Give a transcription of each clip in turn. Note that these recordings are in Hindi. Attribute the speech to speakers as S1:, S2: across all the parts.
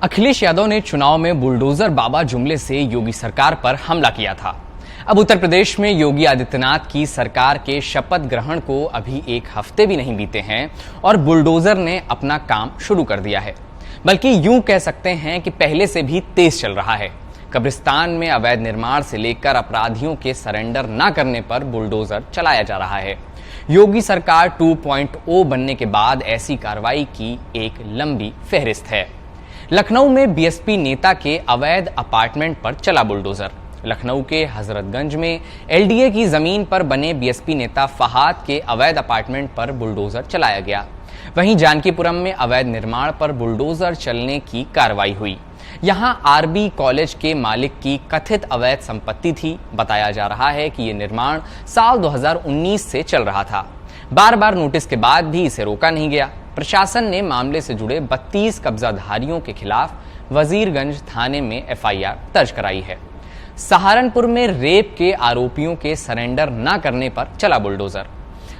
S1: अखिलेश यादव ने चुनाव में बुलडोजर बाबा जुमले से योगी सरकार पर हमला किया था। अब उत्तर प्रदेश में योगी आदित्यनाथ की सरकार के शपथ ग्रहण को अभी एक हफ्ते भी नहीं बीते हैं और बुलडोजर ने अपना काम शुरू कर दिया है। बल्कि यूं कह सकते हैं कि पहले से भी तेज चल रहा है। कब्रिस्तान में अवैध निर्माण से लेकर अपराधियों के सरेंडर न करने पर बुलडोजर चलाया जा रहा है। योगी सरकार 2.0 बनने के बाद ऐसी कार्रवाई की एक लंबी फहरिस्त है। लखनऊ में बीएसपी नेता के अवैध अपार्टमेंट पर चला बुलडोजर। लखनऊ के हजरतगंज में एलडीए की जमीन पर बने बीएसपी नेता फहाद के अवैध अपार्टमेंट पर बुलडोजर चलाया गया। वहीं जानकीपुरम में अवैध निर्माण पर बुलडोजर चलने की कार्रवाई हुई। यहां आरबी कॉलेज के मालिक की कथित अवैध संपत्ति थी। बताया जा रहा है कि यह निर्माण साल 2019 से चल रहा था। बार बार नोटिस के बाद भी इसे रोका नहीं गया। प्रशासन ने मामले से जुड़े 32 कब्जाधारियों के खिलाफ वजीरगंज थाने में एफआईआर दर्ज कराई है। सहारनपुर में रेप के आरोपियों के सरेंडर न करने पर चला बुलडोजर।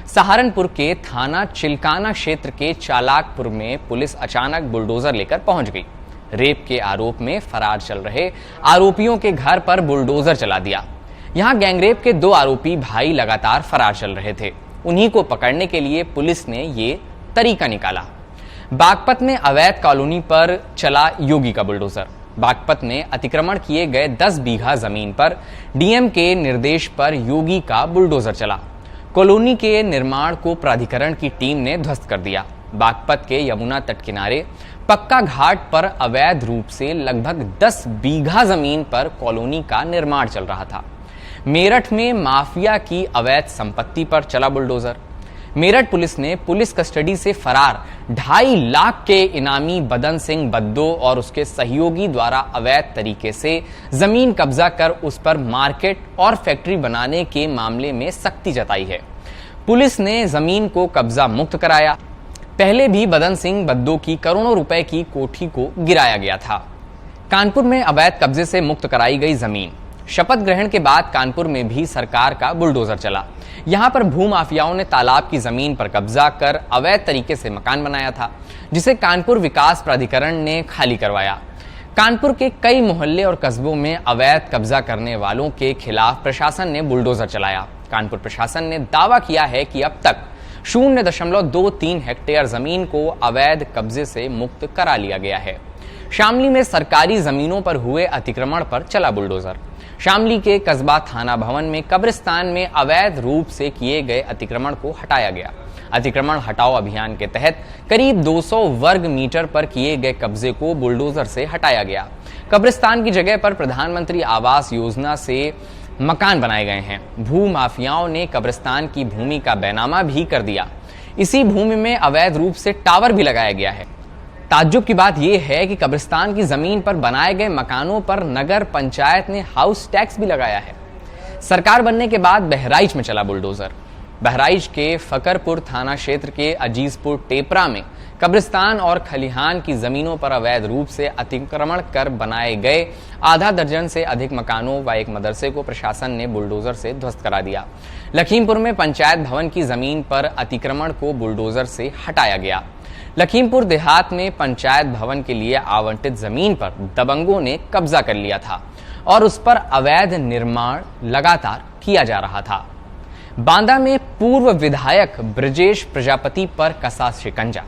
S1: सहारनपुर के थाना चिल्काना क्षेत्र के चालाकपुर में पुलिस अचानक बुलडोजर लेकर पहुंच गई। रेप के आरोप में फरार चल रहे आरोपियों के घर पर बुलडोजर चला दिया। यहां गैंगरेप के 2 आरोपी भाई लगातार फरार चल रहे थे। उन्हीं को पकड़ने के लिए पुलिस ने ये तरीका निकाला। बागपत में अवैध कॉलोनी पर चला योगी का बुलडोजर। बागपत में अतिक्रमण किए गए 10 बीघा जमीन पर डीएम के निर्देश पर योगी का बुलडोजर चला। कॉलोनी के निर्माण को प्राधिकरण की टीम ने ध्वस्त कर दिया। बागपत के यमुना तट किनारे पक्का घाट पर अवैध रूप से लगभग 10 बीघा जमीन पर कॉलोनी का निर्माण चल रहा था। मेरठ में माफिया की अवैध संपत्ति पर चला बुलडोजर। मेरठ पुलिस ने पुलिस कस्टडी से फरार 2.5 लाख के इनामी बदन सिंह बद्दो और उसके सहयोगी द्वारा अवैध तरीके से जमीन कब्जा कर उस पर मार्केट और फैक्ट्री बनाने के मामले में सख्ती जताई है। पुलिस ने जमीन को कब्जा मुक्त कराया। पहले भी बदन सिंह बद्दो की करोड़ों रुपए की कोठी को गिराया गया था। कानपुर में अवैध कब्जे से मुक्त कराई गई जमीन। शपथ ग्रहण के बाद कानपुर में भी सरकार का बुलडोजर चला। यहां पर भूमाफियाओं ने तालाब की जमीन पर कब्जा कर अवैध तरीके से मकान बनाया था, जिसे कानपुर विकास प्राधिकरण ने खाली करवाया। कानपुर के कई मोहल्ले और कस्बों में अवैध कब्जा करने वालों के खिलाफ प्रशासन ने बुलडोजर चलाया। कानपुर प्रशासन ने दावा किया है कि अब तक 0.23 हेक्टेयर जमीन को अवैध कब्जे से मुक्त करा लिया गया है। शामली में सरकारी जमीनों पर हुए अतिक्रमण पर चला बुलडोजर। शामली के कस्बा थाना भवन में कब्रिस्तान में अवैध रूप से किए गए अतिक्रमण को हटाया गया। अतिक्रमण हटाओ अभियान के तहत करीब 200 वर्ग मीटर पर किए गए कब्जे को बुलडोजर से हटाया गया। कब्रिस्तान की जगह पर प्रधानमंत्री आवास योजना से मकान बनाए गए हैं। भू माफियाओं ने कब्रिस्तान की भूमि का बैनामा भी कर दिया। इसी भूमि में अवैध रूप से टावर भी लगाया गया है। ताज्जुब की बात यह है कि कब्रिस्तान की जमीन पर बनाए गए मकानों पर नगर पंचायत ने हाउस टैक्स भी लगाया है। सरकार बनने के बाद बहराइच में चला बुलडोजर। बहराइच के फकरपुर थाना क्षेत्र के अजीजपुर टेपरा में कब्रिस्तान और खलिहान की जमीनों पर अवैध रूप से अतिक्रमण कर बनाए गए आधा दर्जन से अधिक मकानों व एक मदरसे को प्रशासन ने बुलडोजर से ध्वस्त करा दिया। लखीमपुर में पंचायत भवन की जमीन पर अतिक्रमण को बुलडोजर से हटाया गया। लखीमपुर देहात में पंचायत भवन के लिए आवंटित जमीन पर दबंगों ने कब्जा कर लिया था और उस पर अवैध निर्माण लगातार किया जा रहा था। बांदा में पूर्व विधायक ब्रजेश प्रजापति पर कसा शिकंजा।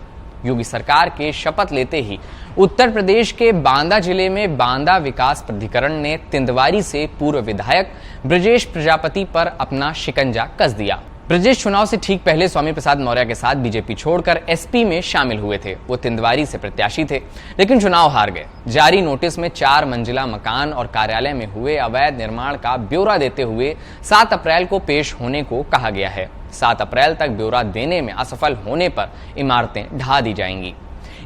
S1: योगी सरकार के शपथ लेते ही उत्तर प्रदेश के बांदा जिले में बांदा विकास प्राधिकरण ने तिंदवारी से पूर्व विधायक ब्रजेश प्रजापति पर अपना शिकंजा कस दिया। ब्रजेश चुनाव से ठीक पहले स्वामी प्रसाद मौर्य के साथ बीजेपी छोड़कर एसपी में शामिल हुए थे। वो तिंदवारी से प्रत्याशी थे, लेकिन चुनाव हार गए। जारी नोटिस में 4 मंजिला मकान और कार्यालय में हुए अवैध निर्माण का ब्यौरा देते हुए 7 अप्रैल को पेश होने को कहा गया है। 7 अप्रैल तक ब्यौरा देने में असफल होने पर इमारतें ढा दी जाएंगी।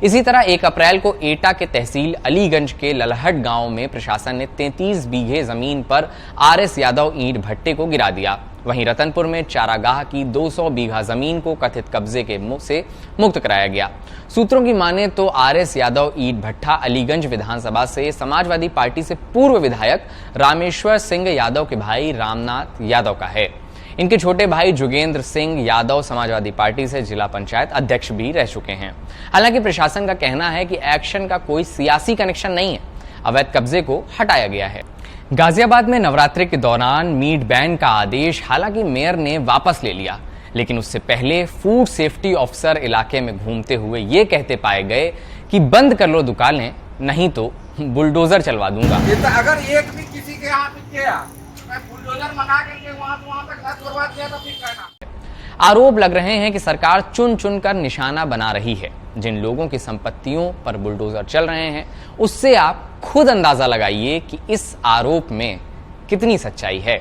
S1: इसी तरह 1 अप्रैल को एटा के तहसील अलीगंज के ललहट गांव में प्रशासन ने 33 बीघे जमीन पर आरएस यादव ईंट भट्टे को गिरा दिया। वहीं रतनपुर में चारागाह की 200 बीघा जमीन को कथित कब्जे के से मुक्त कराया गया। सूत्रों की माने तो आरएस यादव ईंट भट्टा अलीगंज विधानसभा से समाजवादी पार्टी से पूर्व विधायक रामेश्वर सिंह यादव के भाई रामनाथ यादव का है। इनके छोटे भाई जोगेंद्र सिंह यादव समाजवादी पार्टी से जिला पंचायत अध्यक्ष भी रह चुके हैं। हालांकि प्रशासन का कहना है कि एक्शन का कोई सियासी कनेक्शन नहीं है, अवैध कब्जे को हटाया गया है। गाजियाबाद में नवरात्रि के दौरान मीट बैन का आदेश हालांकि मेयर ने वापस ले लिया, लेकिन उससे पहले फूड सेफ्टी ऑफिसर इलाके में घूमते हुए ये कहते पाए गए कि बंद कर लो दुकानें, नहीं तो बुलडोजर चलवा दूंगा।
S2: अगर एक भी किसी के यहाँ पे किया, मैं बुलडोजर मंगा करके वहाँ तक घर करवा दिया तो फिर कहना।
S1: आरोप लग रहे हैं कि सरकार चुन चुन कर निशाना बना रही है। जिन लोगों की संपत्तियों पर बुलडोजर चल रहे हैं, उससे आप खुद अंदाजा लगाइए कि इस आरोप में कितनी सच्चाई है।